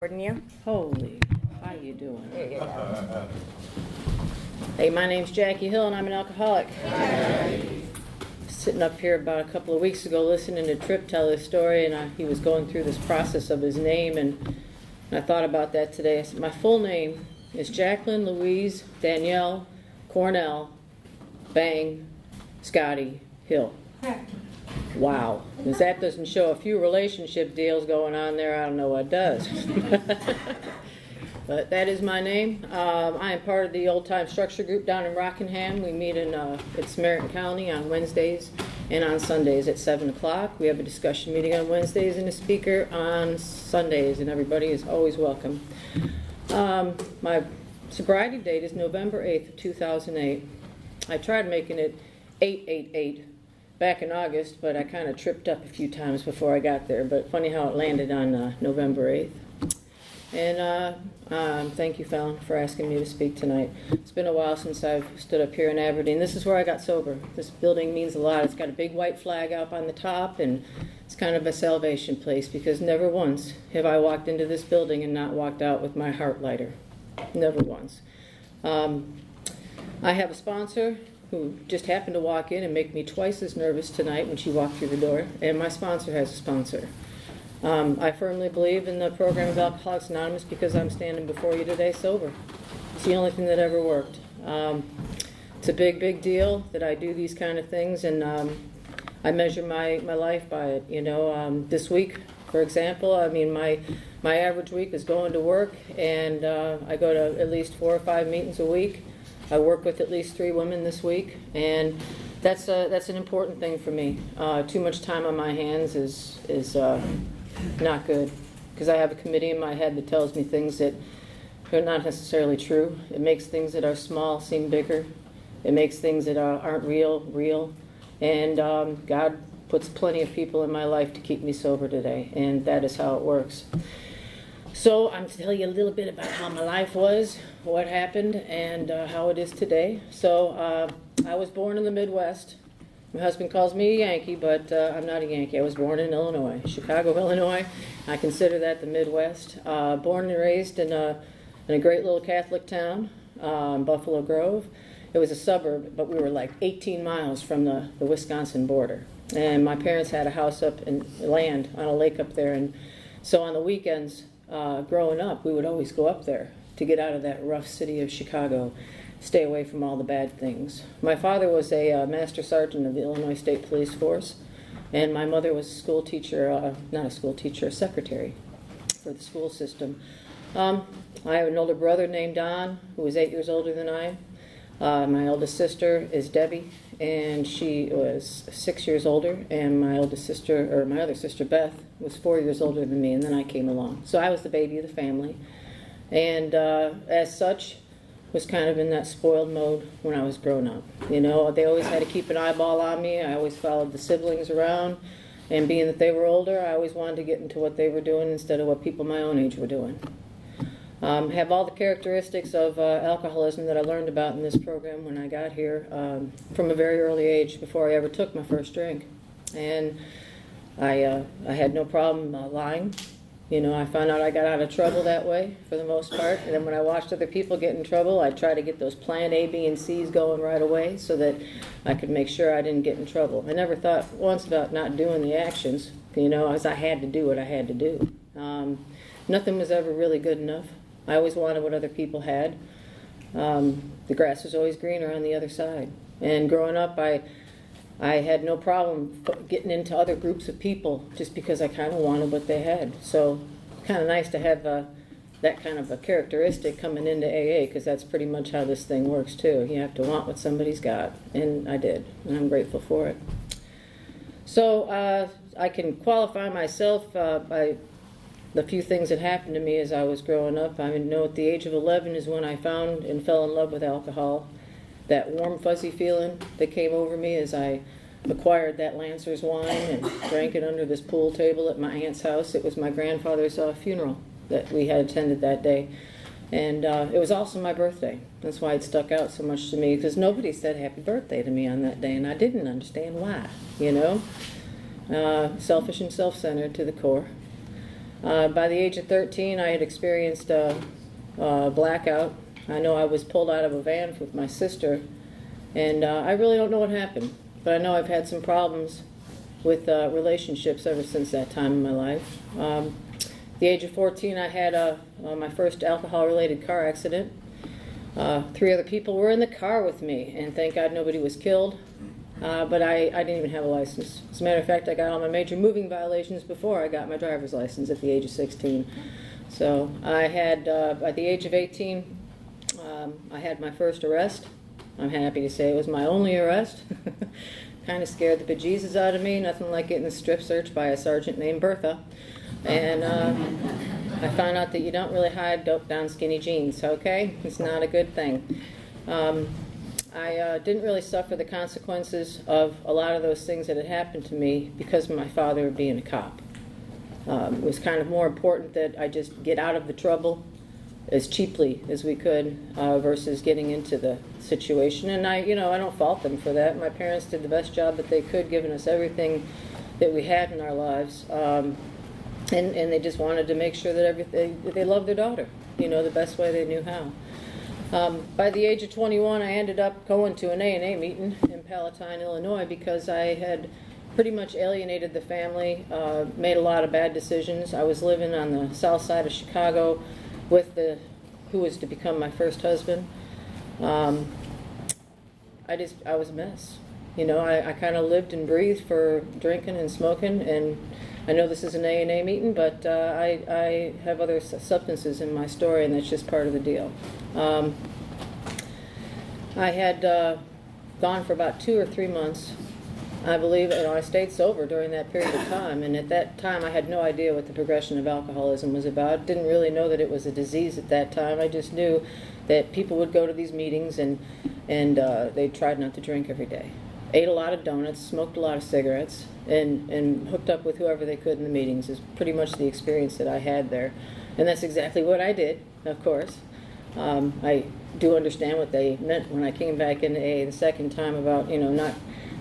Recording you? Holy, how you doing? Hey, my name's Jackie Hill and I'm an alcoholic. Sitting up here about a couple of weeks ago listening to Tripp tell his story, and he was going through this process of his name, and I thought about that today. I said, my full name is Jacqueline Louise Danielle Cornell Bang Scotty Hill. Wow. If that doesn't show a few relationship deals going on there, I don't know what does. But that is my name. I am part of the Old Time Structure Group down in Rockingham. We meet in Samaritan County on Wednesdays and on Sundays at 7 o'clock. We have a discussion meeting on Wednesdays and a speaker on Sundays, and everybody is always welcome. My sobriety date is November 8th of 2008. I tried making it 888 back in August, but I kind of tripped up a few times before I got there. But funny how it landed on November 8th. And thank you, Fallon, for asking me to speak tonight. It's been a while since I've stood up here in Aberdeen. This is where I got sober. This building means a lot. It's got a big white flag up on the top, and it's kind of a salvation place, because never once have I walked into this building and not walked out with my heart lighter. Never once. I have a sponsor who just happened to walk in and make me twice as nervous tonight when she walked through the door, and my sponsor has a sponsor. I firmly believe in the program of Alcoholics Anonymous because I'm standing before you today sober. It's the only thing that ever worked. It's a big, big deal that I do these kind of things, and I measure my life by it. You know, this week, for example, I mean, my average week is going to work, and I go to at least 4 or 5 meetings a week. I work with at least 3 women this week, and that's an important thing for me. Too much time on my hands is not good, because I have a committee in my head that tells me things that are not necessarily true. It makes things that are small seem bigger. It makes things that aren't real. And God puts plenty of people in my life to keep me sober today, and that is how it works. So I'm going to tell you a little bit about how my life was, what happened, and how it is today. So I was born in the Midwest. My husband calls me a Yankee, but I'm not a Yankee. I was born in Illinois, Chicago, Illinois. I consider that the Midwest. Born and raised in a great little Catholic town, Buffalo Grove. It was a suburb, but we were like 18 miles from the Wisconsin border. And my parents had a house up in land on a lake up there, and so on the weekends, growing up, we would always go up there to get out of that rough city of Chicago, stay away from all the bad things. My father was a master sergeant of the Illinois State Police Force, and my mother was a school teacher, not a school teacher, a secretary for the school system. I have an older brother named Don, who was 8 years older than I. My oldest sister is Debbie, and she was 6 years older, and my other sister Beth was 4 years older than me, and then I came along. So I was the baby of the family, and as such, was kind of in that spoiled mode when I was growing up. You know, they always had to keep an eyeball on me. I always followed the siblings around, and being that they were older, I always wanted to get into what they were doing instead of what people my own age were doing. Have all the characteristics of alcoholism that I learned about in this program when I got here from a very early age, before I ever took my first drink. And I had no problem lying. You know, I found out I got out of trouble that way for the most part. And then when I watched other people get in trouble, I tried to get those plan A, B, and C's going right away so that I could make sure I didn't get in trouble. I never thought once about not doing the actions, you know, as I had to do what I had to do. Nothing was ever really good enough. I always wanted what other people had. The grass was always greener on the other side. And growing up, I had no problem getting into other groups of people just because I kind of wanted what they had. So kind of nice to have that kind of a characteristic coming into AA, because that's pretty much how this thing works too. You have to want what somebody's got, and I did, and I'm grateful for it. So I can qualify myself by the few things that happened to me as I was growing up. I know at the age of 11 is when I found and fell in love with alcohol. That warm, fuzzy feeling that came over me as I acquired that Lancer's wine and drank it under this pool table at my aunt's house. It was my grandfather's funeral that we had attended that day. And it was also my birthday. That's why it stuck out so much to me, because nobody said happy birthday to me on that day, and I didn't understand why, you know. Selfish and self-centered to the core. By the age of 13, I had experienced a blackout. I know I was pulled out of a van with my sister, and I really don't know what happened, but I know I've had some problems with relationships ever since that time in my life. The age of 14, I had my first alcohol-related car accident. 3 other people were in the car with me, and thank God nobody was killed. But I didn't even have a license. As a matter of fact, I got all my major moving violations before I got my driver's license at the age of 16. So I had, at the age of 18, I had my first arrest. I'm happy to say it was my only arrest. Kind of scared the bejesus out of me. Nothing like getting a strip search by a sergeant named Bertha. And I found out that you don't really hide dope down skinny jeans, okay? It's not a good thing. I didn't really suffer the consequences of a lot of those things that had happened to me because of my father being a cop. It was kind of more important that I just get out of the trouble as cheaply as we could versus getting into the situation. And I don't fault them for that. My parents did the best job that they could, giving us everything that we had in our lives. And they just wanted to make sure that they loved their daughter, the best way they knew how. By the age of 21, I ended up going to an A&A meeting in Palatine, Illinois, because I had pretty much alienated the family, made a lot of bad decisions. I was living on the south side of Chicago with who was to become my first husband. I was a mess. I kind of lived and breathed for drinking and smoking, and I know this is an A&A meeting, but I have other substances in my story, and that's just part of the deal. I had gone for about 2 or 3 months, I believe, and I stayed sober during that period of time, and at that time I had no idea what the progression of alcoholism was about. Didn't really know that it was a disease at that time. I just knew that people would go to these meetings and they tried not to drink every day. Ate a lot of donuts, smoked a lot of cigarettes, and hooked up with whoever they could in the meetings is pretty much the experience that I had there. And that's exactly what I did, of course. I do understand what they meant when I came back into AA the second time about,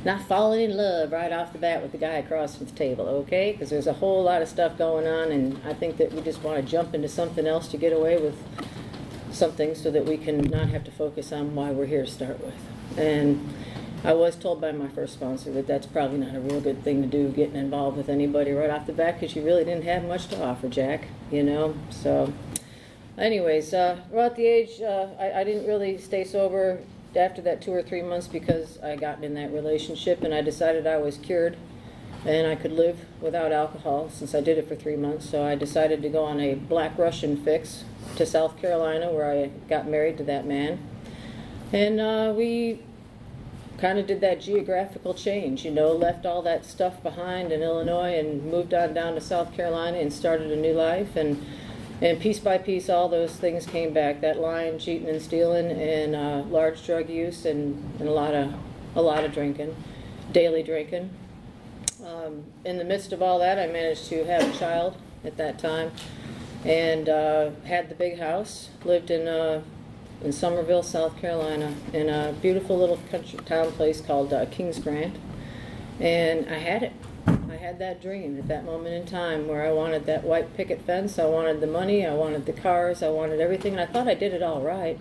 not falling in love right off the bat with the guy across from the table, okay? Because there's a whole lot of stuff going on, and I think that we just want to jump into something else to get away with something so that we can not have to focus on why we're here to start with. And I was told by my first sponsor that that's probably not a real good thing to do, getting involved with anybody right off the bat, because you really didn't have much to offer, Jack, So anyways, about the age, I didn't really stay sober after that 2 or 3 months because I got in that relationship, and I decided I was cured and I could live without alcohol since I did it for 3 months. So I decided to go on a Black Russian fix to South Carolina, where I got married to that man. And we kind of did that geographical change, left all that stuff behind in Illinois and moved on down to South Carolina and started a new life. And piece by piece, all those things came back. That lying, cheating, and stealing, and large drug use, and a lot of drinking, daily drinking. In the midst of all that, I managed to have a child at that time, and had the big house. Lived in Somerville, South Carolina, in a beautiful little country town place called Kings Grant, and I had it. I had that dream at that moment in time where I wanted that white picket fence, I wanted the money, I wanted the cars, I wanted everything, and I thought I did it all right.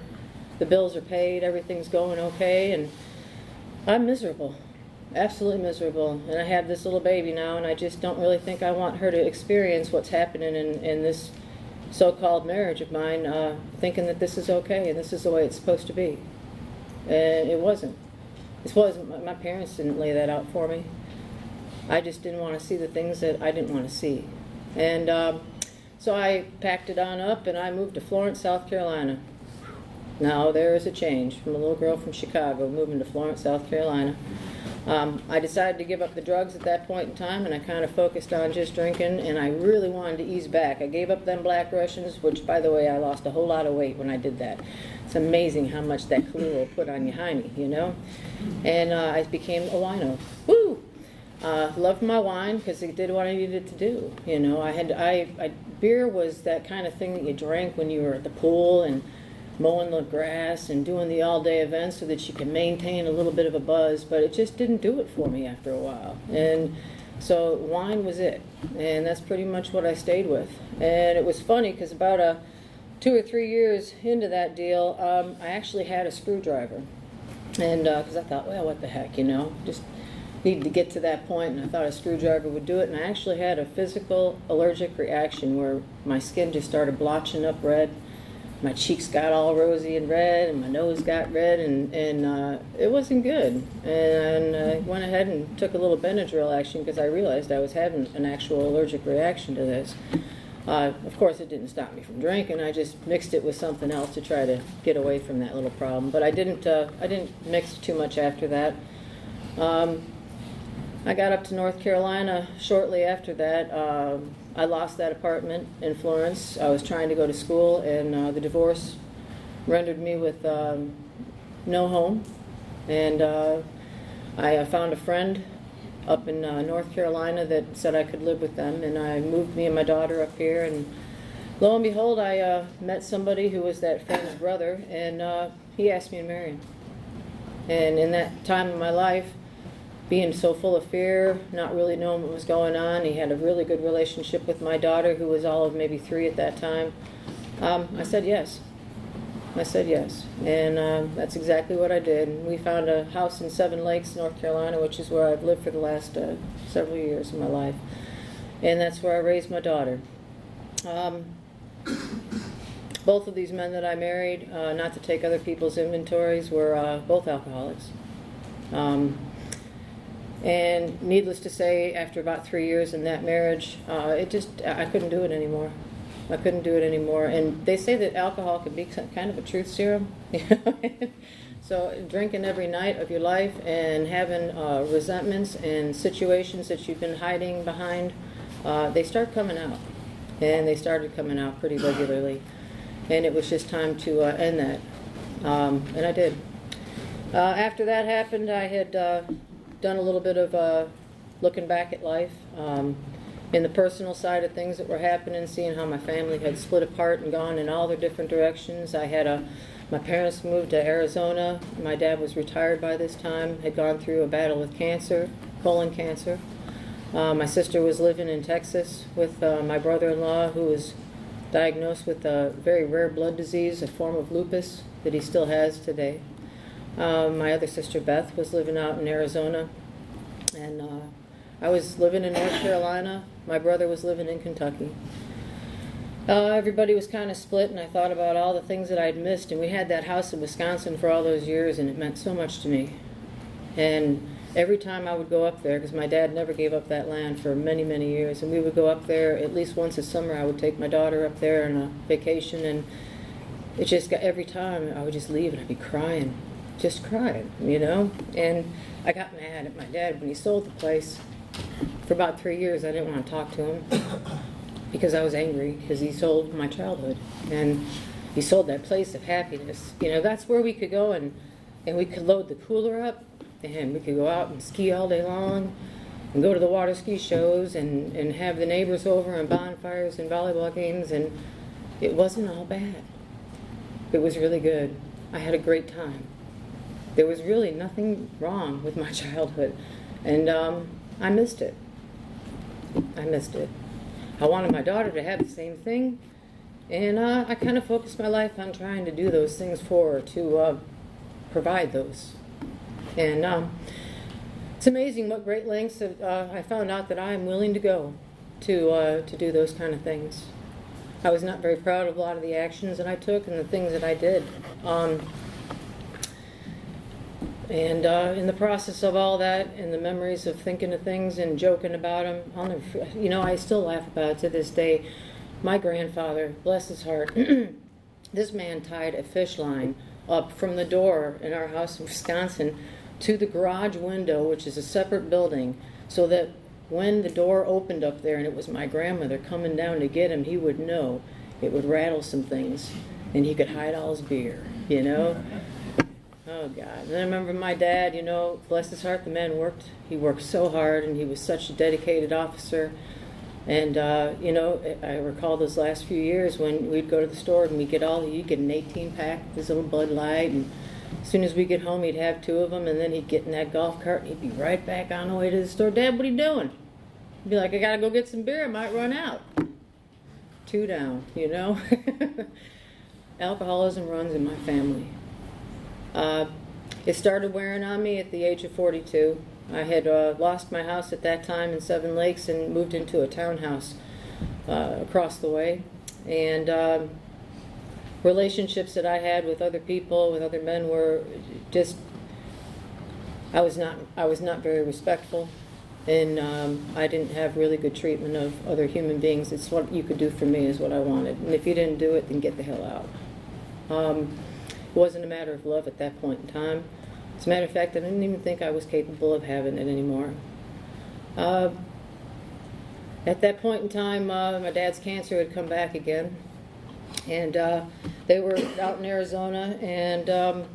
The bills are paid, everything's going okay, and I'm miserable, absolutely miserable. And I have this little baby now, and I just don't really think I want her to experience what's happening in this so-called marriage of mine, thinking that this is okay and this is the way it's supposed to be. And it wasn't. My parents didn't lay that out for me. I just didn't want to see the things that I didn't want to see. And so I packed it on up and I moved to Florence, South Carolina. Now there is a change from a little girl from Chicago moving to Florence, South Carolina. I decided to give up the drugs at that point in time, and I kind of focused on just drinking, and I really wanted to ease back. I gave up them Black Russians, which, by the way, I lost a whole lot of weight when I did that. It's amazing how much that Kahlua will put on your hiney, And I became a wino. Woo! Loved my wine because it did what I needed to do. Beer was that kind of thing that you drank when you were at the pool and mowing the grass and doing the all-day events so that you can maintain a little bit of a buzz, but it just didn't do it for me after a while. And So wine was it, and that's pretty much what I stayed with. And it was funny because about 2 or 3 years into that deal, I actually had a screwdriver. And because I thought, well, what the heck, just needed to get to that point, and I thought a screwdriver would do it. And I actually had a physical allergic reaction where my skin just started blotching up red. My cheeks got all rosy and red, and my nose got red, and it wasn't good. And I went ahead and took a little Benadryl action because I realized I was having an actual allergic reaction to this. Of course, it didn't stop me from drinking. I just mixed it with something else to try to get away from that little problem. But I didn't mix too much after that. I got up to North Carolina shortly after that. I lost that apartment in Florence. I was trying to go to school, and the divorce rendered me with no home. And I found a friend up in North Carolina that said I could live with them, and I moved me and my daughter up here. And lo and behold, I met somebody who was that friend's brother, and he asked me to marry him. And in that time of my life, being so full of fear, not really knowing what was going on, he had a really good relationship with my daughter, who was all of maybe 3 at that time. I said yes. And that's exactly what I did. And we found a house in Seven Lakes, North Carolina, which is where I've lived for the last several years of my life. And that's where I raised my daughter. Both of these men that I married, not to take other people's inventories, were both alcoholics. And needless to say, after about 3 years in that marriage, I couldn't do it anymore. And they say that alcohol can be kind of a truth serum. So drinking every night of your life and having resentments and situations that you've been hiding behind, they start coming out. And they started coming out pretty regularly. And it was just time to end that. And I did. After that happened, I had done a little bit of looking back at life. In the personal side of things that were happening, seeing how my family had split apart and gone in all their different directions. I had my parents moved to Arizona. My dad was retired by this time, had gone through a battle with cancer, colon cancer. My sister was living in Texas with my brother-in-law, who was diagnosed with a very rare blood disease, a form of lupus that he still has today. My other sister, Beth, was living out in Arizona, and I was living in North Carolina. My brother was living in Kentucky. Everybody was kind of split, and I thought about all the things that I'd missed. And we had that house in Wisconsin for all those years, and it meant so much to me. And every time I would go up there, because my dad never gave up that land for many, many years, and we would go up there at least once a summer. I would take my daughter up there on a vacation, and it just got, every time I would just leave, and I'd be crying, just crying, And I got mad at my dad when he sold the place. For about 3 years, I didn't want to talk to him because I was angry because he sold my childhood, and he sold that place of happiness. That's where we could go and we could load the cooler up, and we could go out and ski all day long and go to the water ski shows and have the neighbors over and bonfires and volleyball games, and it wasn't all bad. It was really good. I had a great time. There was really nothing wrong with my childhood, and I missed it. I wanted my daughter to have the same thing, and I kind of focused my life on trying to do those things for her, to provide those. And it's amazing what great lengths I found out that I am willing to go to do those kind of things. I was not very proud of a lot of the actions that I took and the things that I did. And in the process of all that, and the memories of thinking of things and joking about them, I still laugh about it to this day. My grandfather, bless his heart, this man tied a fish line up from the door in our house in Wisconsin to the garage window, which is a separate building, so that when the door opened up there and it was my grandmother coming down to get him, he would know. It would rattle some things, and he could hide all his beer, Oh, God. And I remember my dad, bless his heart, the man he worked so hard, and he was such a dedicated officer. And, I recall those last few years when we'd go to the store and you'd get an 18-pack of his little Bud Light, and as soon as we get home, he'd have 2 of them, and then he'd get in that golf cart, and he'd be right back on the way to the store. Dad, what are you doing? Be like, I gotta go get some beer, I might run out. 2 down, you know? Alcoholism runs in my family. It started wearing on me at the age of 42. I had lost my house at that time in Seven Lakes and moved into a townhouse across the way. And relationships that I had with other people, with other men, were just, I was not very respectful, and I didn't have really good treatment of other human beings. It's what you could do for me is what I wanted, and if you didn't do it, then get the hell out. It wasn't a matter of love at that point in time. As a matter of fact, I didn't even think I was capable of having it anymore. At that point in time, my dad's cancer had come back again, and they were out in Arizona, and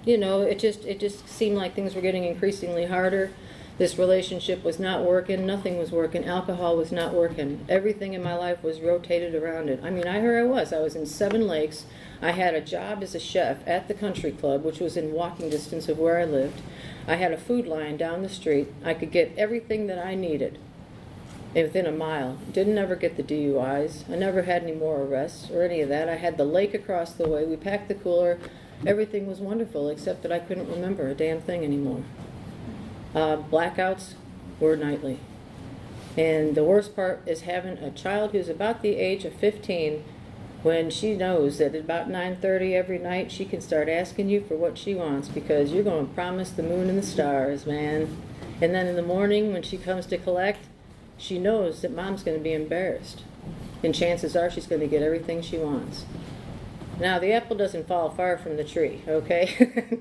you know, it just seemed like things were getting increasingly harder. This relationship was not working. Nothing was working. Alcohol was not working. Everything in my life was rotated around it. I mean, here I was in Seven Lakes. I had a job as a chef at the country club, which was in walking distance of where I lived. I had a Food Lion down the street. I could get everything that I needed within a mile. Didn't ever get the DUIs. I never had any more arrests or any of that. I had the lake across the way. We packed the cooler. Everything was wonderful, except that I couldn't remember a damn thing anymore. Blackouts were nightly. And the worst part is having a child who's about the age of 15 when she knows that at about 9:30 every night she can start asking you for what she wants because you're going to promise the moon and the stars, man. And then in the morning when she comes to collect, she knows that mom's going to be embarrassed. And chances are she's going to get everything she wants. Now, the apple doesn't fall far from the tree, okay?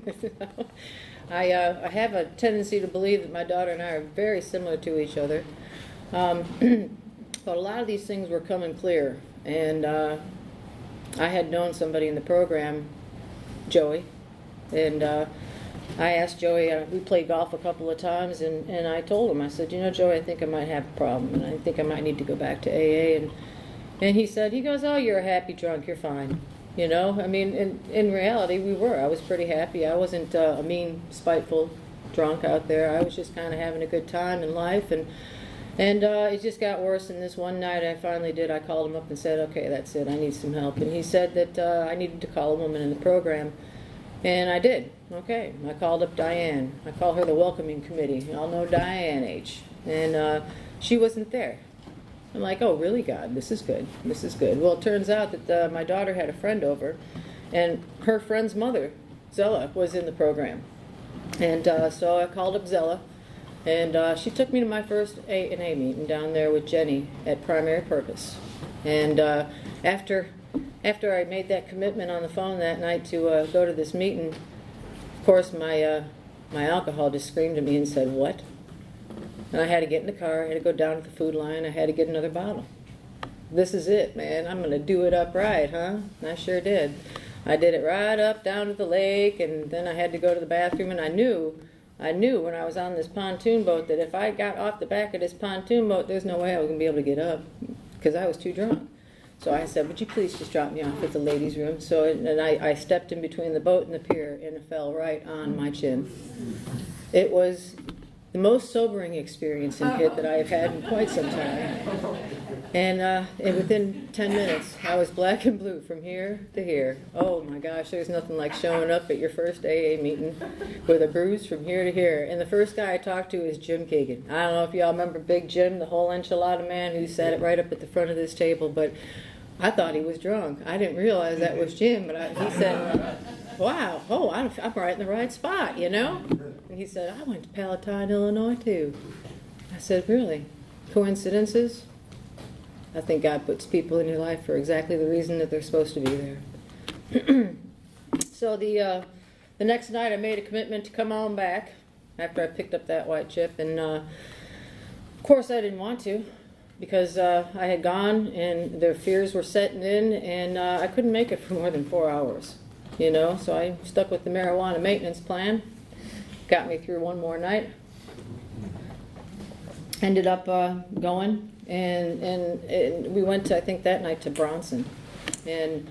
I have a tendency to believe that my daughter and I are very similar to each other. But a lot of these things were coming clear. And I had known somebody in the program, Joey. And I asked Joey, we played golf a couple of times, and I told him, I said, you know, Joey, I think I might have a problem, and I think I might need to go back to AA. And he goes, oh, you're a happy drunk, you're fine. You know, I mean, in reality, we were. I was pretty happy. I wasn't a mean, spiteful drunk out there. I was just kind of having a good time in life, and it just got worse. And this one night, I called him up and said, okay, that's it. I need some help. And he said that I needed to call a woman in the program, and I did. Okay, I called up Diane. I call her the welcoming committee. Y'all know Diane H. And she wasn't there. I'm like, oh, really, God, this is good. This is good. Well, it turns out that my daughter had a friend over, and her friend's mother, Zella, was in the program. And so I called up Zella, and she took me to my first A&A meeting down there with Jenny at Primary Purpose. And after I made that commitment on the phone that night to go to this meeting, of course, my alcohol just screamed at me and said, what? And I had to get in the car, I had to go down to the Food Lion, I had to get another bottle. This is it, man. I'm going to do it up right, huh? And I sure did. I did it right up down to the lake, and then I had to go to the bathroom, and I knew when I was on this pontoon boat that if I got off the back of this pontoon boat, there's no way I was going to be able to get up because I was too drunk. So I said, would you please just drop me off at the ladies' room? So and I stepped in between the boat and the pier, and it fell right on my chin. It was the most sobering experience in HIT that I have had in quite some time. And within 10 minutes, I was black and blue from here to here. Oh my gosh, there's nothing like showing up at your first AA meeting with a bruise from here to here. And the first guy I talked to is Jim Keegan. I don't know if y'all remember Big Jim, the whole enchilada man who sat right up at the front of this table, but I thought he was drunk. I didn't realize that was Jim, but he said, wow, I'm right in the right spot, you know? And he said, I went to Palatine, Illinois, too. I said, really? Coincidences? I think God puts people in your life for exactly the reason that they're supposed to be there. So the next night I made a commitment to come on back after I picked up that white chip. And of course I didn't want to because I had gone and their fears were setting in, and I couldn't make it for more than 4 hours. You know, so I stuck with the marijuana maintenance plan. Got me through one more night. Ended up going, and we went to, I think that night, to Bronson. And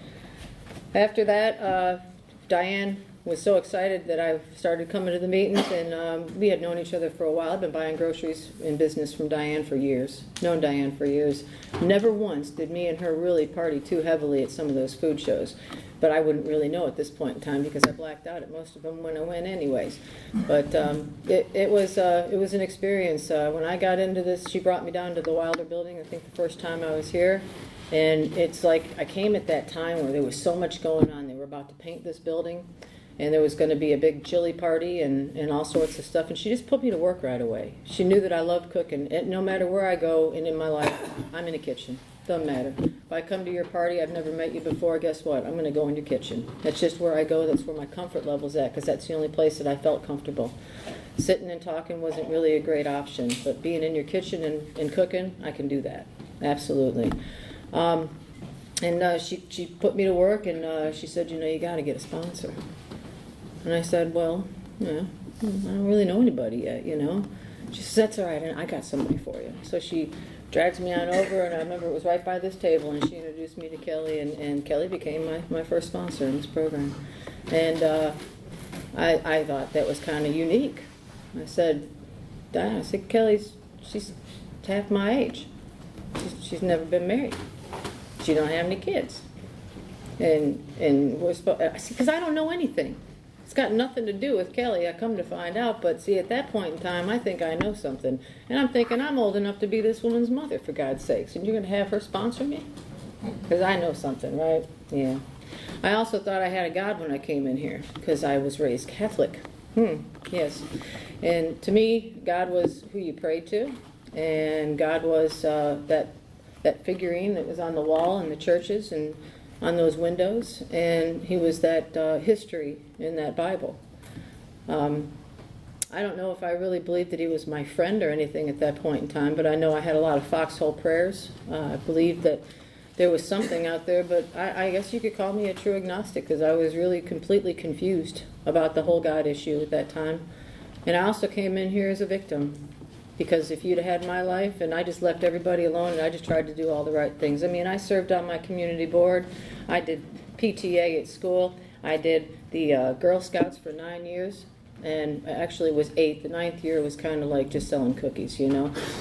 after that, Diane was so excited that I started coming to the meetings, and we had known each other for a while. I've been buying groceries in business from Diane for years, known Diane for years. Never once did me and her really party too heavily at some of those food shows. But I wouldn't really know at this point in time because I blacked out at most of them when I went anyways. But it was an experience. When I got into this, she brought me down to the Wilder building, I think the first time I was here. And it's like I came at that time where there was so much going on. They were about to paint this building, and there was going to be a big chili party and all sorts of stuff. And she just put me to work right away. She knew that I loved cooking. And no matter where I go and in my life, I'm in the kitchen. Doesn't matter. If I come to your party, I've never met you before, guess what? I'm going to go in your kitchen. That's just where I go. That's where my comfort level's at, because that's the only place that I felt comfortable. Sitting and talking wasn't really a great option, but being in your kitchen and cooking, I can do that. Absolutely. She put me to work, and she said, you got to get a sponsor. And I said, well, yeah, I don't really know anybody yet, She said, that's all right, and I got somebody for you. So she drags me on over, and I remember it was right by this table, and she introduced me to Kelly, and Kelly became my first sponsor in this program. And I thought that was kind of unique. I said, she's half my age. She's never been married. She don't have any kids. And we're supposed, because I don't know anything. It's got nothing to do with Kelly, I come to find out, but see, at that point in time, I think I know something. And I'm thinking, I'm old enough to be this woman's mother, for God's sakes, and you're going to have her sponsor me? Because I know something, right? Yeah. I also thought I had a God when I came in here, because I was raised Catholic. Yes. And to me, God was who you prayed to, and God was that figurine that was on the wall in the churches and on those windows, and he was that history in that Bible. I don't know if I really believed that he was my friend or anything at that point in time, but I know I had a lot of foxhole prayers. I believed that there was something out there, but I guess you could call me a true agnostic, because I was really completely confused about the whole God issue at that time. And I also came in here as a victim, because if you'd had my life and I just left everybody alone and I just tried to do all the right things. I mean, I served on my community board. I did PTA at school. I did the Girl Scouts for 9 years, and actually it was 8. The 9th year was kind of like just selling cookies,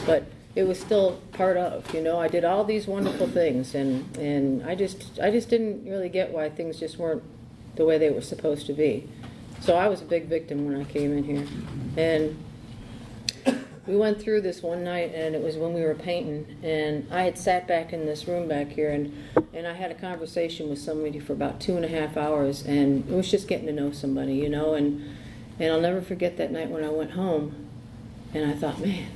but it was still part of, I did all these wonderful things, and I just didn't really get why things just weren't the way they were supposed to be. So I was a big victim when I came in here. And we went through this one night, and it was when we were painting, and I had sat back in this room back here, and I had a conversation with somebody for about 2.5 hours, and it was just getting to know somebody, and I'll never forget that night when I went home, and I thought, man,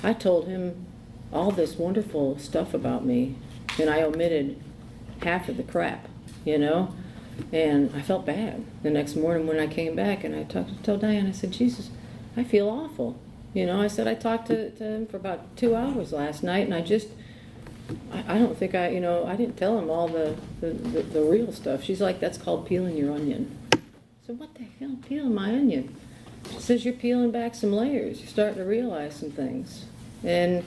I told him all this wonderful stuff about me, and I omitted half of the crap, and I felt bad. The next morning when I came back, and I told Diane, I said, Jesus, I feel awful. I said I talked to him for about 2 hours last night, and I don't think I didn't tell him all the real stuff. She's like, that's called peeling your onion. So what the hell, peeling my onion? She says, you're peeling back some layers. You're starting to realize some things. And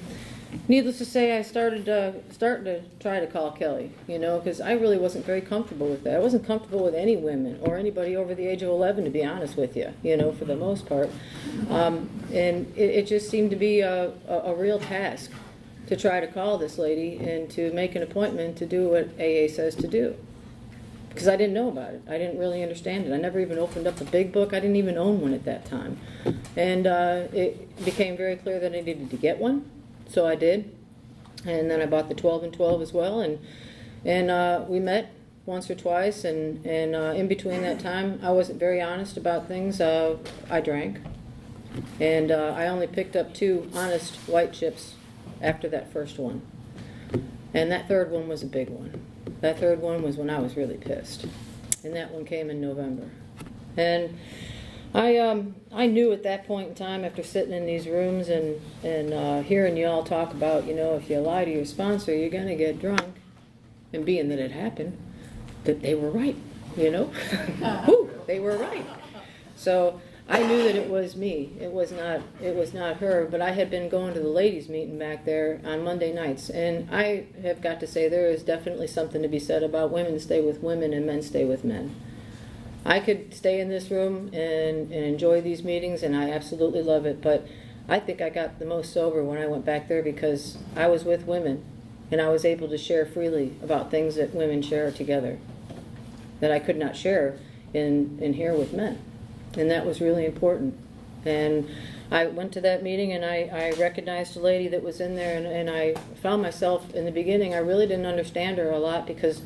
needless to say, I started to try to call Kelly, because I really wasn't very comfortable with that. I wasn't comfortable with any women or anybody over the age of 11, to be honest with you, for the most part. And it just seemed to be a real task to try to call this lady and to make an appointment to do what AA says to do. Because I didn't know about it. I didn't really understand it. I never even opened up a big book. I didn't even own one at that time. And it became very clear that I needed to get one. So I did, and then I bought the 12 and 12 as well, and we met once or twice, and in between that time, I wasn't very honest about things. I drank, and I only picked up 2 honest white chips after that first one, and that third one was a big one. That third one was when I was really pissed, and that one came in November, and I knew at that point in time, after sitting in these rooms and hearing you all talk about, if you lie to your sponsor, you're going to get drunk, and being that it happened, that they were right, Woo, they were right. So I knew that it was me. It was not her, but I had been going to the ladies' meeting back there on Monday nights, and I have got to say there is definitely something to be said about women stay with women and men stay with men. I could stay in this room and enjoy these meetings, and I absolutely love it, but I think I got the most sober when I went back there because I was with women, and I was able to share freely about things that women share together that I could not share in here with men. And that was really important. And I went to that meeting, and I recognized a lady that was in there, and I found myself, in the beginning, I really didn't understand her a lot because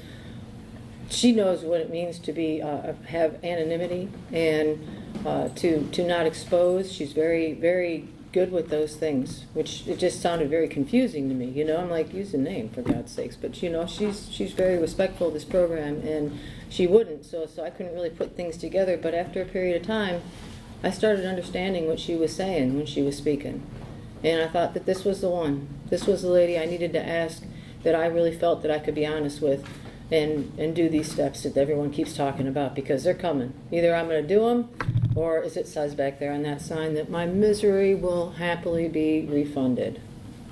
she knows what it means to be have anonymity and to not expose. She's very, very good with those things, which it just sounded very confusing to me. You know, I'm like, use a name for God's sakes. But you know, she's very respectful of this program, and she wouldn't. So I couldn't really put things together. But after a period of time, I started understanding what she was saying when she was speaking, and I thought that this was the one. This was the lady I needed to ask, that I really felt that I could be honest with. And do these steps that everyone keeps talking about, because they're coming. Either I'm going to do them, or as it says back there on that sign, that my misery will happily be refunded.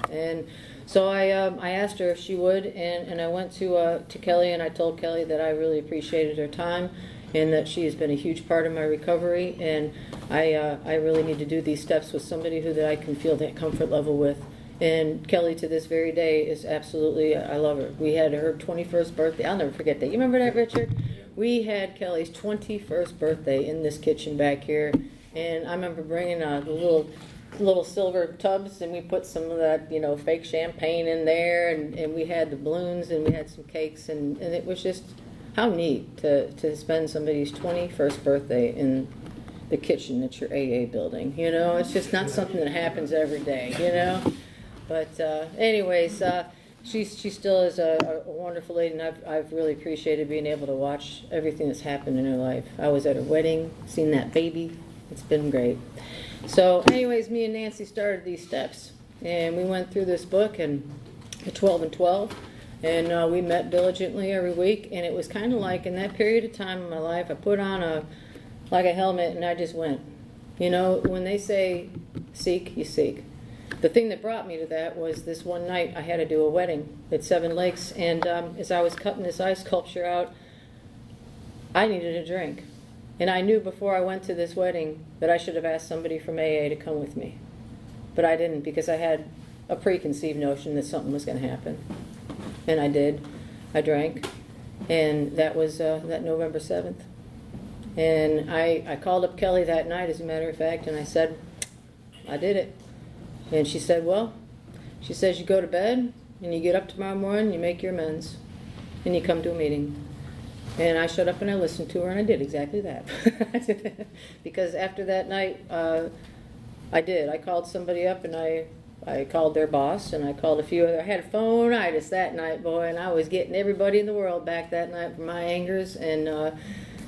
And so I asked her if she would, and I went to Kelly, and I told Kelly that I really appreciated her time, and that she has been a huge part of my recovery, and I really need to do these steps with somebody that I can feel that comfort level with. And Kelly, to this very day, is absolutely, I love her. We had her 21st birthday. I'll never forget that. You remember that, Richard? We had Kelly's 21st birthday in this kitchen back here. And I remember bringing the little silver tubs, and we put some of that, you know, fake champagne in there. And we had the balloons, and we had some cakes. And it was just, how neat to spend somebody's 21st birthday in the kitchen at your AA building. You know, it's just not something that happens every day, you know? But anyways, she still is a wonderful lady, and I've really appreciated being able to watch everything that's happened in her life. I was at her wedding, seen that baby. It's been great. So anyways, me and Nancy started these steps, and we went through this book, and the 12 and 12, and we met diligently every week, and it was kind of like in that period of time in my life, I put on a helmet, and I just went. You know, when they say seek, you seek. The thing that brought me to that was this one night I had to do a wedding at Seven Lakes, and as I was cutting this ice sculpture out, I needed a drink. And I knew before I went to this wedding that I should have asked somebody from AA to come with me. But I didn't, because I had a preconceived notion that something was going to happen. And I did. I drank, and that was that November 7th. And I called up Kelly that night, as a matter of fact, and I said, I did it. And she said, well, she says, you go to bed, and you get up tomorrow morning, you make your amends, and you come to a meeting. And I shut up and I listened to her, and I did exactly that. Because after that night, I did. I called somebody up, and I called their boss, and I called a few other. I had phone-itis that night, boy, and I was getting everybody in the world back that night for my angers, and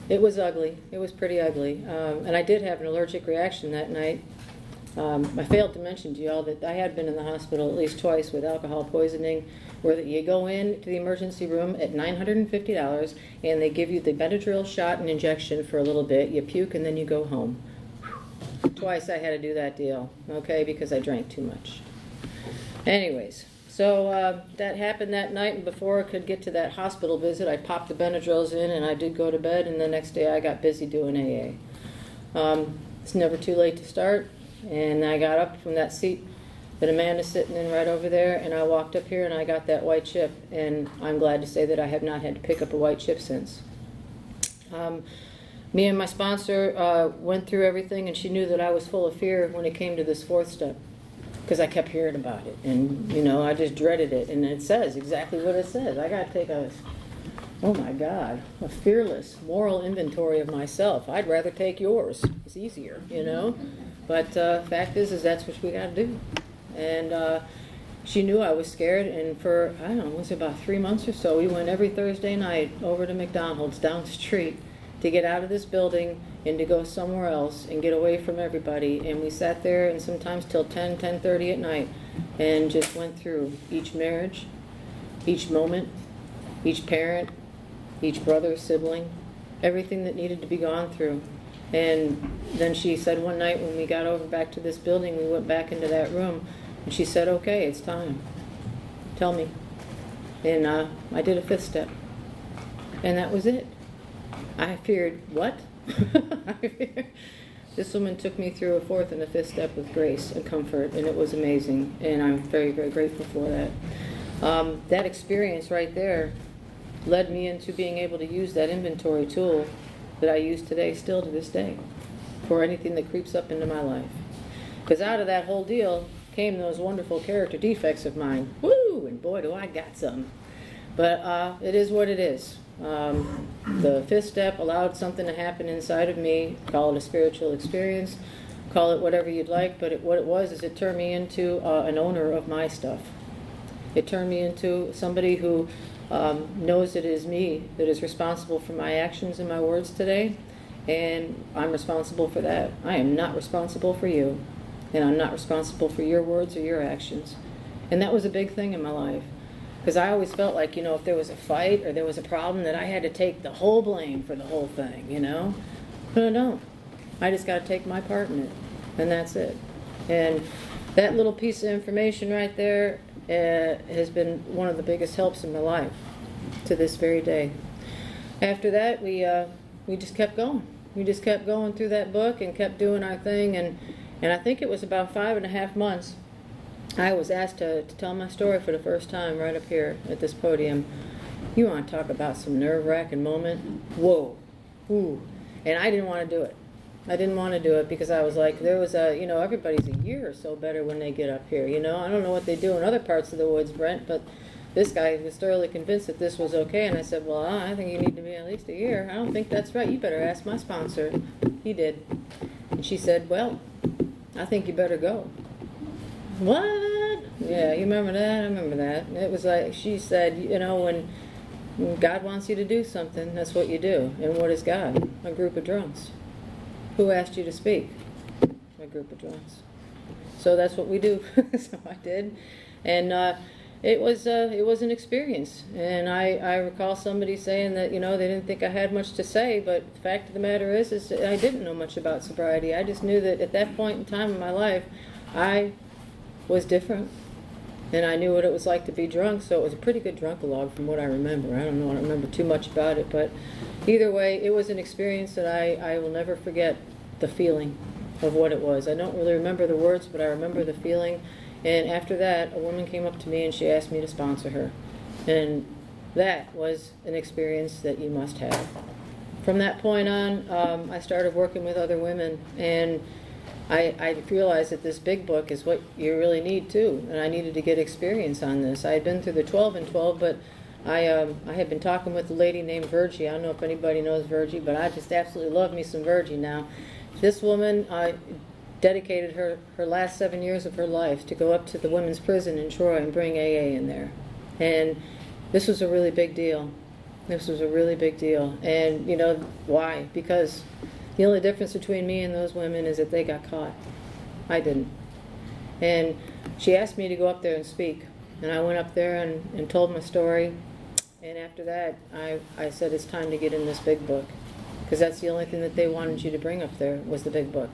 it was ugly. It was pretty ugly. And I did have an allergic reaction that night. I failed to mention to you all that I had been in the hospital at least twice with alcohol poisoning, where you go in to the emergency room at $950, and they give you the Benadryl shot and injection for a little bit, you puke, and then you go home. Twice I had to do that deal, okay, because I drank too much. Anyways, so that happened that night, and before I could get to that hospital visit, I popped the Benadryls in, and I did go to bed, and the next day I got busy doing AA. It's never too late to start. And I got up from that seat that Amanda's sitting in right over there, and I walked up here and I got that white chip, and I'm glad to say that I have not had to pick up a white chip since. Me and my sponsor went through everything, and she knew that I was full of fear when it came to this fourth step, because I kept hearing about it, and you know, I just dreaded it, and it says exactly what it says. I got to take a fearless moral inventory of myself. I'd rather take yours. It's easier, you know. But fact is that's what we got to do. And she knew I was scared, and for, I don't know, it was about 3 months or so, we went every Thursday night over to McDonald's down the street to get out of this building and to go somewhere else and get away from everybody. And we sat there, and sometimes till 10:30 at night, and just went through each marriage, each moment, each parent, each brother, sibling, everything that needed to be gone through. And then she said one night when we got over back to this building, we went back into that room, and she said, okay, it's time. Tell me. And I did a fifth step. And that was it. I feared, what? This woman took me through a fourth and a fifth step with grace and comfort, and it was amazing, and I'm very, very grateful for that. That experience right there led me into being able to use that inventory tool that I use today, still to this day, for anything that creeps up into my life. Because out of that whole deal came those wonderful character defects of mine. Woo! And boy, do I got some. But it is what it is. The fifth step allowed something to happen inside of me. Call it a spiritual experience. Call it whatever you'd like. But what it was is it turned me into an owner of my stuff. It turned me into somebody who knows it is me that is responsible for my actions and my words today. And I'm responsible for that. I am not responsible for you. And I'm not responsible for your words or your actions. And that was a big thing in my life. Because I always felt like, if there was a fight or there was a problem, that I had to take the whole blame for the whole thing, No. I just got to take my part in it. And that's it. And that little piece of information right there has been one of the biggest helps in my life to this very day. After that, we just kept going. We just kept going through that book and kept doing our thing. And I think it was about 5.5 months I was asked to tell my story for the first time right up here at this podium. You want to talk about some nerve-wracking moment? Whoa. Ooh. And I didn't want to do it. I didn't want to do it because I was like, there was everybody's a year or so better when they get up here, I don't know what they do in other parts of the woods, Brent, but this guy was thoroughly convinced that this was okay. And I said, well, I think you need to be at least a year. I don't think that's right. You better ask my sponsor. He did. And she said, well, I think you better go. What? Yeah, you remember that? I remember that. It was like, she said, when God wants you to do something, that's what you do. And what is God? A group of drunks. Who asked you to speak? A group of drunks. So that's what we do. So I did. And it was an experience. And I recall somebody saying that, they didn't think I had much to say, but the fact of the matter is I didn't know much about sobriety. I just knew that at that point in time in my life, I was different, and I knew what it was like to be drunk, so it was a pretty good drunkalogue from what I remember. I don't remember too much about it, but either way, it was an experience that I will never forget the feeling of what it was. I don't really remember the words, but I remember the feeling, and after that, a woman came up to me and she asked me to sponsor her, and that was an experience that you must have. From that point on, I started working with other women, and I realized that this big book is what you really need too, and I needed to get experience on this. I had been through the 12 and 12, but I had been talking with a lady named Virgie. I don't know if anybody knows Virgie, but I just absolutely love me some Virgie now. This woman dedicated her last 7 years of her life to go up to the women's prison in Troy and bring AA in there. And this was a really big deal. This was a really big deal. And why? Because the only difference between me and those women is that they got caught. I didn't. And she asked me to go up there and speak. And I went up there and told my story. And after that, I said, it's time to get in this big book. Because that's the only thing that they wanted you to bring up there was the big book.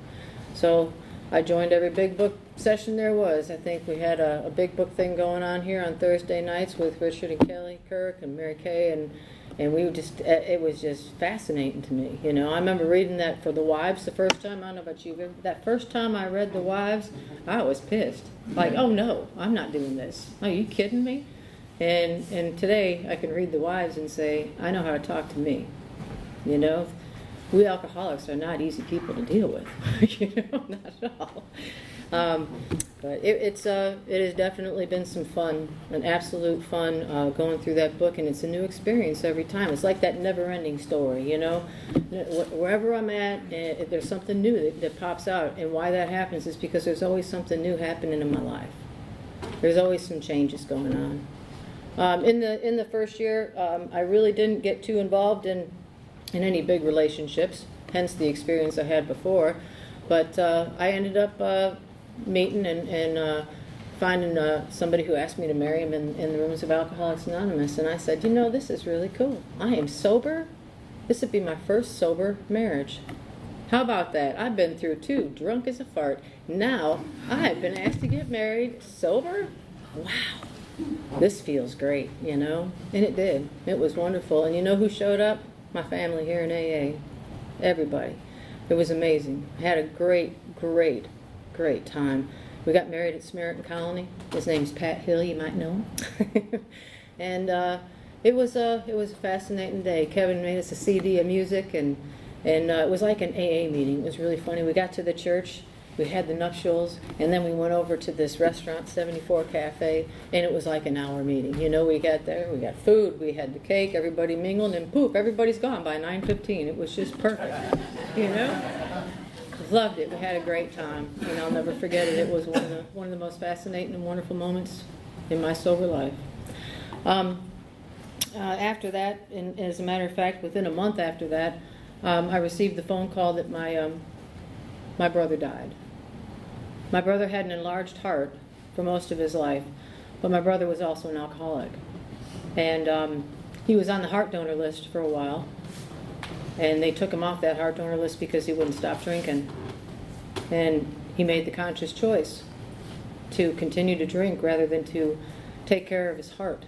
So I joined every big book session there was. I think we had a big book thing going on here on Thursday nights with Richard and Kelly Kirk and Mary Kay, and we it was just fascinating to me. I remember reading that for The Wives the first time. I don't know about you, but that first time I read The Wives, I was pissed. Like, oh no, I'm not doing this. Are you kidding me? And today I can read The Wives and say, I know how to talk to me. We alcoholics are not easy people to deal with. Not at all. But it has definitely been some fun, an absolute fun going through that book, and it's a new experience every time. It's like that never-ending story, Wherever I'm at, there's something new that pops out, and why that happens is because there's always something new happening in my life. There's always some changes going on. In the first year, I really didn't get too involved in any big relationships, hence the experience I had before. But I ended up meeting and finding somebody who asked me to marry him in the rooms of Alcoholics Anonymous. And I said, this is really cool. I am sober. This would be my first sober marriage. How about that? I've been through 2, drunk as a fart. Now I've been asked to get married sober. Wow. This feels great, And it did. It was wonderful. And you know who showed up? my family here in AA, everybody. It was amazing. I had a great time. We got married at Samaritan Colony. His name's Pat Hill, you might know him. And it was a fascinating day. Kevin made us a CD of music, and it was like an AA meeting. It was really funny. We got to the church, we had the nuptials, and then we went over to this restaurant, 74 Cafe, and it was like an hour meeting. You know, we got there, we got food, we had the cake, everybody mingled, and poof, everybody's gone by 9:15. It was just perfect, you know? Loved it. We had a great time, and I'll never forget it. It was one of the most fascinating and wonderful moments in my sober life. After that, and as a matter of fact, within a month after that, I received the phone call that my brother died. My brother had an enlarged heart for most of his life, but my brother was also an alcoholic. And he was on the heart donor list for a while, and they took him off that heart donor list because he wouldn't stop drinking. And he made the conscious choice to continue to drink rather than to take care of his heart.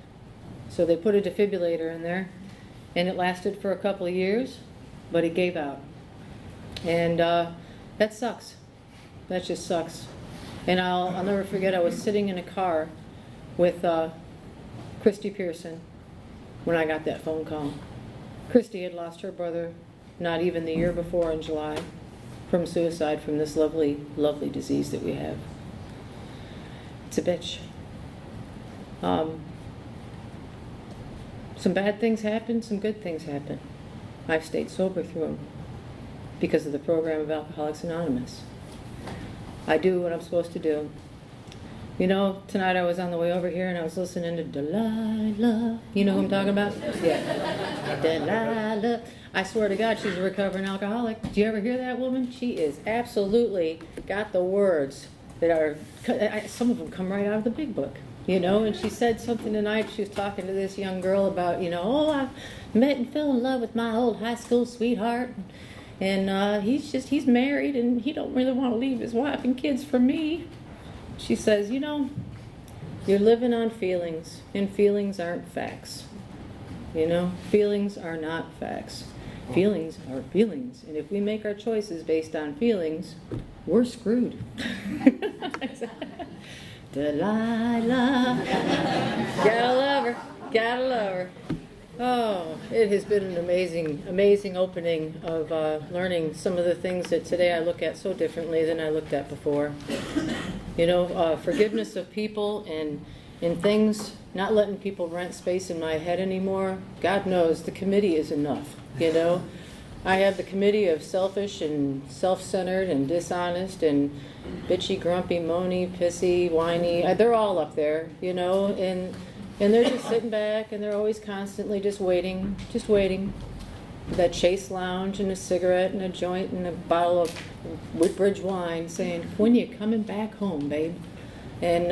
So they put a defibrillator in there, and it lasted for a couple of years, but it gave out. And that sucks. That just sucks. And I'll never forget, I was sitting in a car with Christy Pearson when I got that phone call. Christy had lost her brother not even the year before in July from suicide from this lovely, lovely disease that we have. It's a bitch. Some bad things happen, some good things happen. I've stayed sober through them because of the program of Alcoholics Anonymous. I do what I'm supposed to do. You know, tonight I was on the way over here and I was listening to Delilah. You know who I'm talking about? Yeah. Delilah. I swear to God, she's a recovering alcoholic. Did you ever hear that woman? She is absolutely got the words that are, some of them come right out of the big book. You know, and she said something tonight. She was talking to this young girl about, you know, oh, I met and fell in love with my old high school sweetheart. And he's married and he don't really want to leave his wife and kids for me. She says, you know, you're living on feelings, and feelings aren't facts. You know, feelings are not facts. Feelings are feelings. And if we make our choices based on feelings, we're screwed. Delilah. Gotta love her. Gotta love her. Oh, it has been an amazing opening of learning some of the things that today I look at so differently than I looked at before. You know, forgiveness of people and things, not letting people rent space in my head anymore. God knows the committee is enough, you know. I have the committee of selfish and self-centered and dishonest and bitchy, grumpy, moany, pissy, whiny. They're all up there, you know, and they're just sitting back and they're always constantly just waiting. That Chase Lounge and a cigarette and a joint and a bottle of Woodbridge wine saying, when you coming back home, babe? And,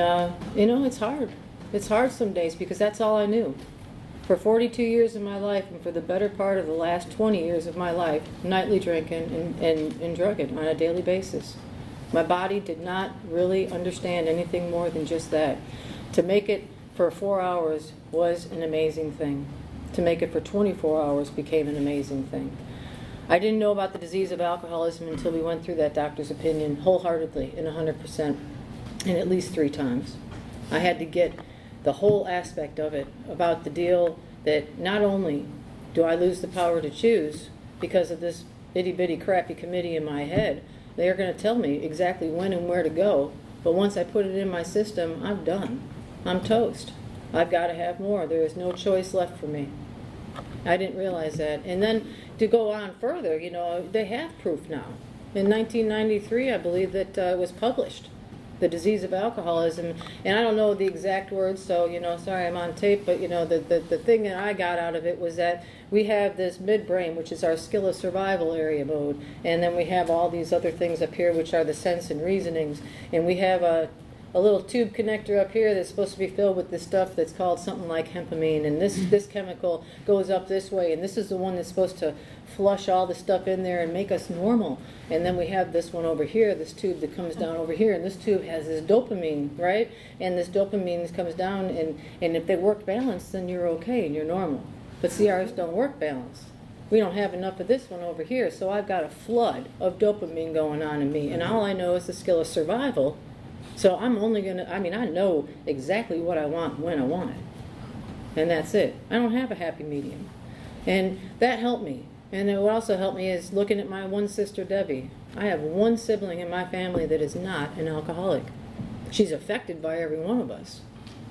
you know, it's hard. It's hard some days because that's all I knew. For 42 years of my life and for the better part of the last 20 years of my life, nightly drinking and drugging on a daily basis. My body did not really understand anything more than just that. To make it for 4 hours was an amazing thing. To make it for 24 hours became an amazing thing. I didn't know about the disease of alcoholism until we went through that doctor's opinion wholeheartedly and 100% and at least 3 times. I had to get the whole aspect of it, about the deal that not only do I lose the power to choose because of this itty-bitty crappy committee in my head, they are going to tell me exactly when and where to go, but once I put it in my system, I'm done. I'm toast. I've got to have more. There is no choice left for me. I didn't realize that. And then to go on further, you know, they have proof now. In 1993, I believe that it was published, the disease of alcoholism. And I don't know the exact words, so, you know, sorry I'm on tape, but, you know, the thing that I got out of it was that we have this midbrain, which is our skill of survival area mode, and then we have all these other things up here, which are the sense and reasonings, and we have a little tube connector up here that's supposed to be filled with this stuff that's called something like hempamine, and this chemical goes up this way, and this is the one that's supposed to flush all the stuff in there and make us normal. And then we have this one over here, this tube that comes down over here, and this tube has this dopamine, right? And this dopamine comes down, and if they work balanced, then you're okay and you're normal. But see, ours don't work balanced. we don't have enough of this one over here, so I've got a flood of dopamine going on in me, and all I know is the skill of survival. So I'm only gonna, I know exactly what I want when I want it, and that's it. I don't have a happy medium, and that helped me. And then what also helped me is looking at my one sister, Debbie. I have one sibling in my family that is not an alcoholic. She's affected by every one of us,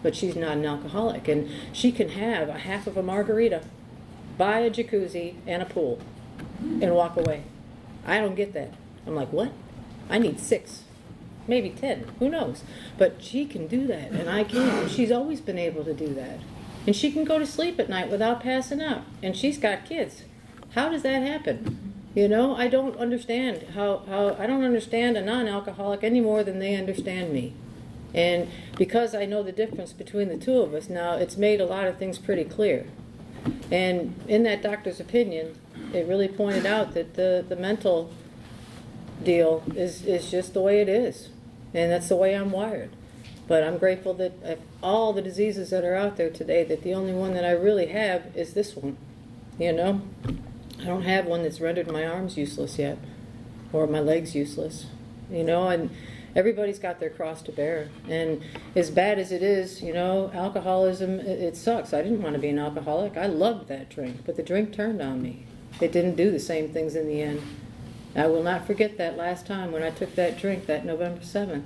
but she's not an alcoholic. And she can have a half of a margarita, buy a jacuzzi and a pool, and walk away. I don't get that. I'm like, what? I need 6, maybe 10, who knows? But she can do that, and I can't. She's always been able to do that. And she can go to sleep at night without passing out. And she's got kids. How does that happen? You know, I don't understand how I don't understand a non-alcoholic any more than they understand me. And because I know the difference between the two of us now, it's made a lot of things pretty clear. And in that doctor's opinion, it really pointed out that the mental deal is just the way it is. And that's the way I'm wired. But I'm grateful that of all the diseases that are out there today, that the only one that I really have is this one. You know? I don't have one that's rendered my arms useless yet, or my legs useless, you know, and everybody's got their cross to bear. And as bad as it is, you know, alcoholism, it sucks. I didn't want to be an alcoholic. I loved that drink, but the drink turned on me. It didn't do the same things in the end. I will not forget that last time when I took that drink, that November 7th.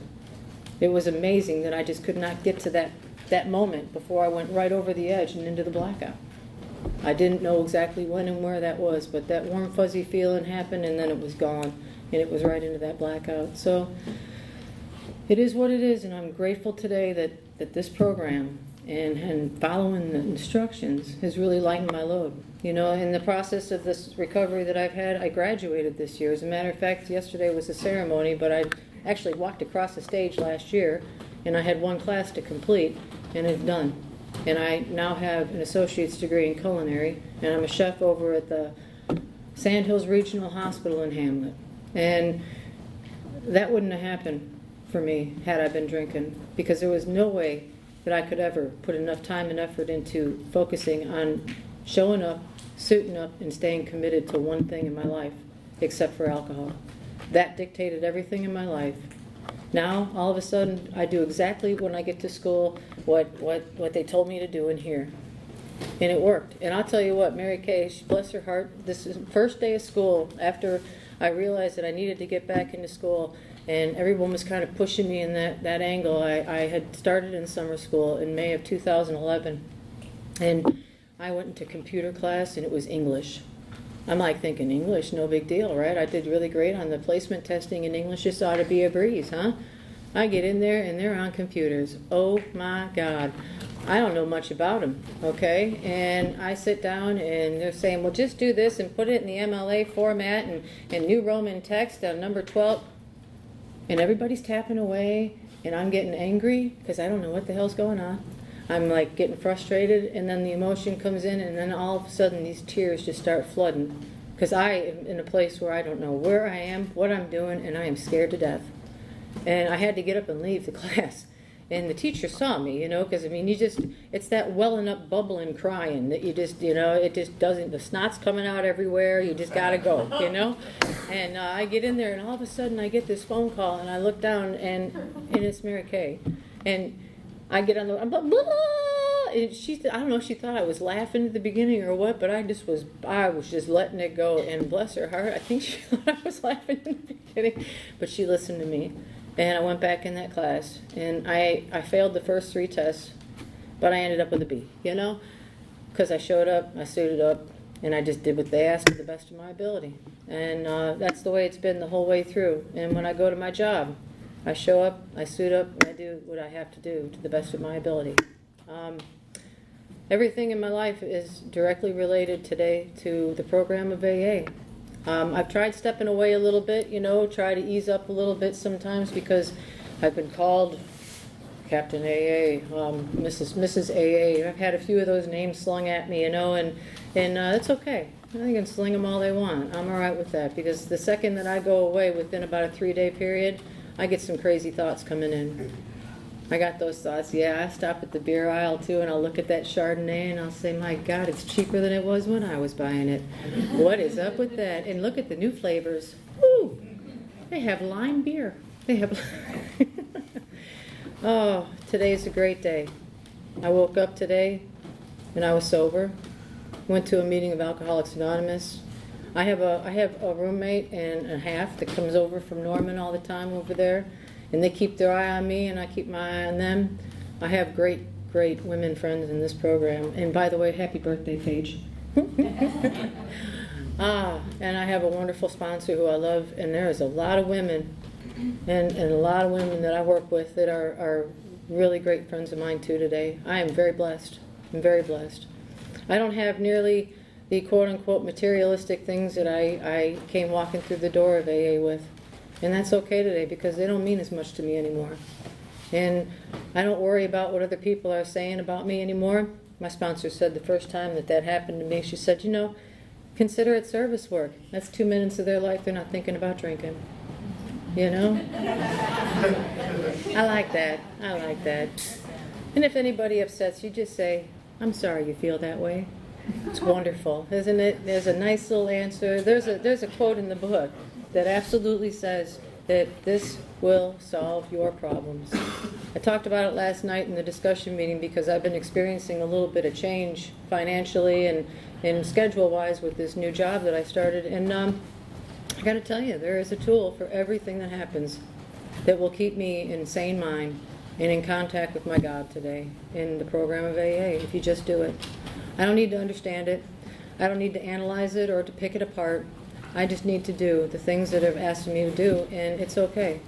It was amazing that I just could not get to that moment before I went right over the edge and into the blackout. I didn't know exactly when and where that was, but that warm, fuzzy feeling happened, and then it was gone, and it was right into that blackout. So it is what it is, and I'm grateful today that this program and following the instructions has really lightened my load. You know, in the process of this recovery that I've had, I graduated this year. As a matter of fact, yesterday was the ceremony, but I actually walked across the stage last year, and I had one class to complete, and it's done. And I now have an associate's degree in culinary, and I'm a chef over at the Sandhills Regional Hospital in Hamlet. And that wouldn't have happened for me had I been drinking, because there was no way that I could ever put enough time and effort into focusing on showing up, suiting up, and staying committed to one thing in my life, except for alcohol. That dictated everything in my life. Now, all of a sudden, I do exactly when I get to school what they told me to do in here. And it worked. And I'll tell you what, Mary Kay, bless her heart, this is the first day of school after I realized that I needed to get back into school, and everyone was kind of pushing me in that angle. I had started in summer school in May of 2011, and I went into computer class, and it was English. I'm like thinking, English, no big deal, right? I did really great on the placement testing in English. This ought to be a breeze, huh? I get in there, and they're on computers. Oh, my God. I don't know much about them, okay? And I sit down, and they're saying, well, just do this and put it in the MLA format and New Roman text on number 12. And everybody's tapping away, and I'm getting angry because I don't know what the hell's going on. I'm like getting frustrated, and then the emotion comes in, and then all of a sudden these tears just start flooding because I am in a place where I don't know where I am, what I'm doing, and I am scared to death. And I had to get up and leave the class. And the teacher saw me, you know, because I mean, it's that welling up, bubbling, crying that you just, you know, it just doesn't, the snot's coming out everywhere, you just gotta go, you know. And I get in there, and all of a sudden I get this phone call, and I look down, and it's Mary Kay. And I get on the, I'm blah, blah, and I don't know if she thought I was laughing at the beginning or what, but I was just letting it go, and bless her heart, I think she thought I was laughing in the beginning, but she listened to me, and I went back in that class, and I failed the first 3 tests, but I ended up with a B, you know, because I showed up, I suited up, and I just did what they asked to the best of my ability, and that's the way it's been the whole way through. And when I go to my job, I show up, I suit up, and I do what I have to do to the best of my ability. Everything in my life is directly related today to the program of AA. I've tried stepping away a little bit, you know, try to ease up a little bit sometimes because I've been called Captain AA, Mrs. AA. I've had a few of those names slung at me, you know, and it's okay. They can sling them all they want. I'm all right with that because the second that I go away within about a 3-day period, I get some crazy thoughts coming in. I got those thoughts. Yeah, I stop at the beer aisle too, and I'll look at that Chardonnay, and I'll say, my God, it's cheaper than it was when I was buying it. What is up with that? And look at the new flavors. Woo! They have lime beer. They have. Oh, today's a great day. I woke up today, and I was sober. Went to a meeting of Alcoholics Anonymous. I have a roommate and a half that comes over from Norman all the time over there. And they keep their eye on me, and I keep my eye on them. I have great, great women friends in this program. And by the way, happy birthday, Paige. And I have a wonderful sponsor who I love, and there is a lot of women, and a lot of women that I work with that are really great friends of mine too today. I am very blessed. I'm very blessed. I don't have nearly the quote-unquote materialistic things that I came walking through the door of AA with. And that's okay today because they don't mean as much to me anymore. And I don't worry about what other people are saying about me anymore. My sponsor said the first time that happened to me, she said, you know, consider it service work. That's 2 minutes of their life they're not thinking about drinking. You know? I like that. I like that. And if anybody upsets you, just say, I'm sorry you feel that way. It's wonderful, isn't it? There's a nice little answer. There's a quote in the book that absolutely says that this will solve your problems. I talked about it last night in the discussion meeting because I've been experiencing a little bit of change financially and schedule-wise with this new job that I started. And I got to tell you, there is a tool for everything that happens that will keep me in sane mind and in contact with my God today in the program of AA, if you just do it. I don't need to understand it. I don't need to analyze it or to pick it apart. I just need to do the things that have asked me to do, and it's okay.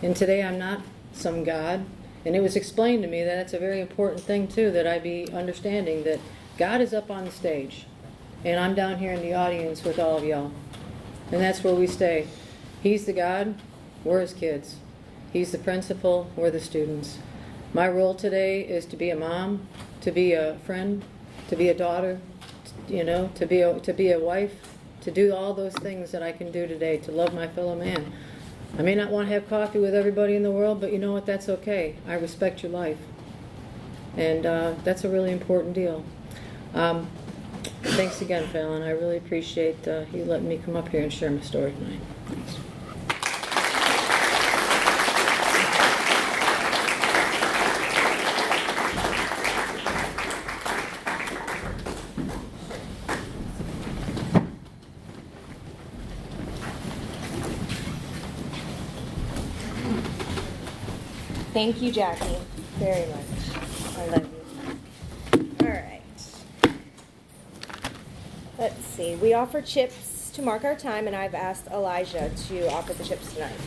And today I'm not some God, and it was explained to me that it's a very important thing, too, that I be understanding that God is up on the stage, and I'm down here in the audience with all of y'all. And that's where we stay. He's the God, we're his kids. He's the principal, we're the students. My role today is to be a mom, to be a friend, to be a daughter, you know, to be a wife, to do all those things that I can do today, to love my fellow man. I may not want to have coffee with everybody in the world, but you know what, that's okay. I respect your life. And that's a really important deal. Thanks again, Fallon. I really appreciate you letting me come up here and share my story tonight. Thanks. Thank you, Jackie, very much. I love you. All right. Let's see. We offer chips to mark our time, and I've asked Elijah to offer the chips tonight.